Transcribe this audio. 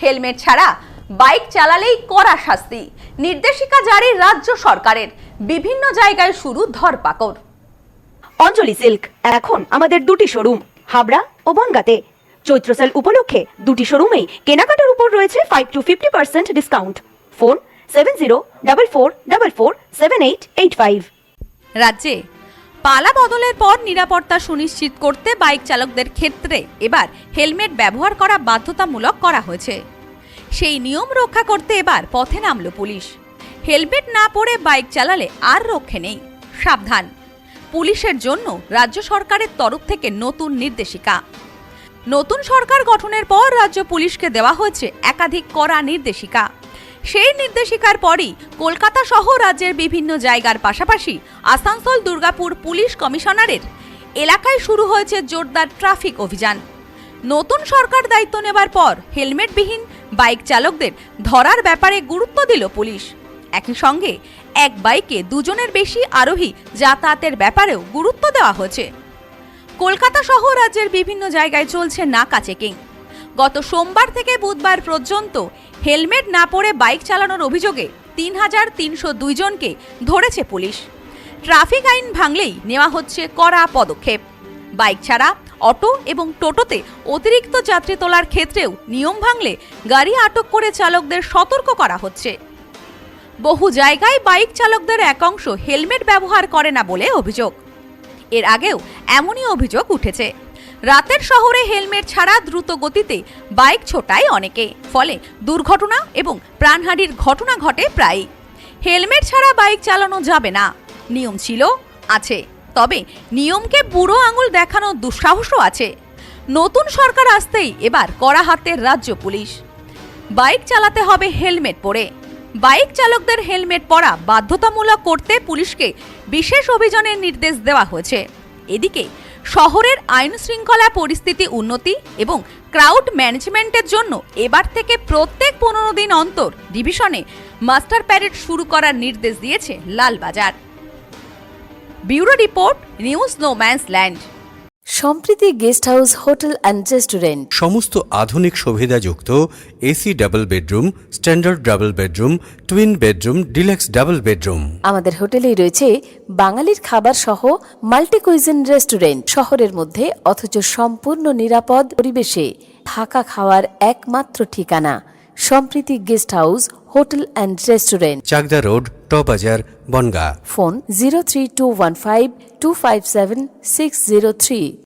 Helmet ছাড়া bike চালালেই কড়া শাস্তি, নির্দেশিকা জারি রাজ্য সরকারের। বিভিন্ন জায়গায় শুরু ধরপাকড়। অঞ্জলি সিল্ক এখন আমাদের দুটি শোরুম হাবড়া ও বনগাঁতে। চৈত্র সেল উপলক্ষে দুটি শোরুমেই কেনাকাটার উপর রয়েছে 5 to 50% ডিসকাউন্ট। ফোন 7044447885। রাজ্যে পালা বদলের পর নিরাপত্তা সুনিশ্চিত করতে বাইক চালকদের ক্ষেত্রে এবার হেলমেট ব্যবহার করা বাধ্যতামূলক করা হয়েছে। সেই নিয়ম রক্ষা করতে এবার পথে নামল পুলিশ। হেলমেট না পরে বাইক চালালে আর রক্ষে নেই, সাবধান। পুলিশের জন্য রাজ্য সরকারের তরফ থেকে নতুন নির্দেশিকা। নতুন সরকার গঠনের পর রাজ্য পুলিশকে দেওয়া হয়েছে একাধিক কড়া নির্দেশিকা। সেই নির্দেশিকার পরই কলকাতা সহ রাজ্যের বিভিন্ন জায়গার পাশাপাশি আসানসোল দুর্গাপুর পুলিশ কমিশনারের এলাকায় শুরু হয়েছে জোরদার ট্রাফিক অভিযান। নতুন সরকার দায়িত্ব নেবার পর হেলমেটবিহীন বাইক চালকদের ধরার ব্যাপারে গুরুত্ব দিল পুলিশ। একই সঙ্গে এক বাইকে দুজনের বেশি আরোহী যাতায়াতের ব্যাপারেও গুরুত্ব দেওয়া হয়েছে। কলকাতা সহ রাজ্যের বিভিন্ন জায়গায় চলছে নাকা চেকিং। গত সোমবার থেকে বুধবার পর্যন্ত হেলমেট না পরে বাইক চালানোর অভিযোগে 3302 জনকে ধরেছে পুলিশ। ট্রাফিক আইন ভাঙলেই নেওয়া হচ্ছে কড়া পদক্ষেপ। বাইক ছাড়া অটো এবং টোটোতে অতিরিক্ত যাত্রী তোলার ক্ষেত্রেও নিয়ম ভাঙলে গাড়ি আটক করে চালকদের সতর্ক করা হচ্ছে। বহু জায়গায় বাইক চালকদের একাংশ হেলমেট ব্যবহার করে না বলে অভিযোগ। এর আগেও এমনই অভিযোগ উঠেছে। রাতের শহরে হেলমেট ছাড়া দ্রুত গতিতে বাইক ছোটায় অনেকে, ফলে দুর্ঘটনা এবং প্রাণহানির ঘটনা ঘটে প্রায়ই। হেলমেট ছাড়া বাইক চালানো যাবে না, নিয়ম ছিল, আছে, তবে নিয়মকে বুড়ো আঙুল দেখানোর দুঃসাহসও আছে। নতুন সরকার আসতেই এবার কড়া হাতের রাজ্য পুলিশ। বাইক চালাতে হবে হেলমেট পরে। বাইক চালকদের হেলমেট পরা বাধ্যতামূলক করতে পুলিশকে বিশেষ অভিযানের নির্দেশ দেওয়া হয়েছে। এদিকে শহরের আইন শৃঙ্খলা পরিস্থিতি উন্নতি এবং ক্রাউড ম্যানেজমেন্টের জন্য এবার থেকে প্রত্যেক 15 দিন অন্তর ডিভিশনে মাস্টার প্যারেড শুরু করার নির্দেশ দিয়েছে Lalbazar. Bureau report, news no man's land. Sampriti guest house hotel and restaurant. সমস্ত আধুনিক সুবিধাযুক্ত AC double bedroom, standard double bedroom, twin bedroom, deluxe double bedroom. আমাদের হোটেলেই রয়েছে বাঙালির খাবার সহ মাল্টি কুইজিন রেস্টুরেন্ট। শহরের মধ্যে অথচ সম্পূর্ণ নিরাপদ পরিবেশে থাকা খাওয়ার একমাত্র ঠিকানা Sampriti guest house hotel and restaurant, Chakdah road, টবাজার, বনগাঁ। ফোন 03215257603।